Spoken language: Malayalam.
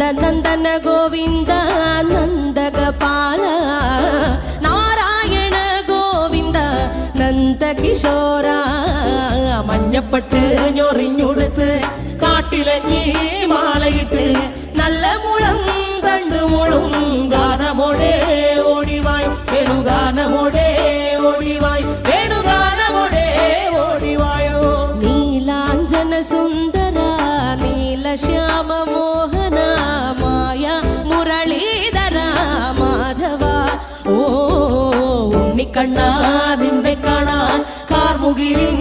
നന്ദനന്ദന ഗോവിന്ദ നന്ദഗപാല നാരായണ ഗോവിന്ദ നന്ദകിശോര മഞ്ഞപ്പെട്ട് ഞൊറിഞ്ഞുടുത്ത് കാട്ടിലഞ്ഞി മാലയിട്ട് നല്ല മുളം തണ്ടുമുളും ഗാനമോടെ ഓടിവായ് വേണുഗാനമോടെ ഓടിവായ് വേണുഗാനമോടെ ഓടിവായോ നീലാഞ്ജന സുന്ദര നീലശ്യാമ മോഹന മായ മുരളീധര മാധവ ഓ ഉണ്ണിക്കണ്ണാ നിന്നെ കാണാൻ കാർമുകിലിൻ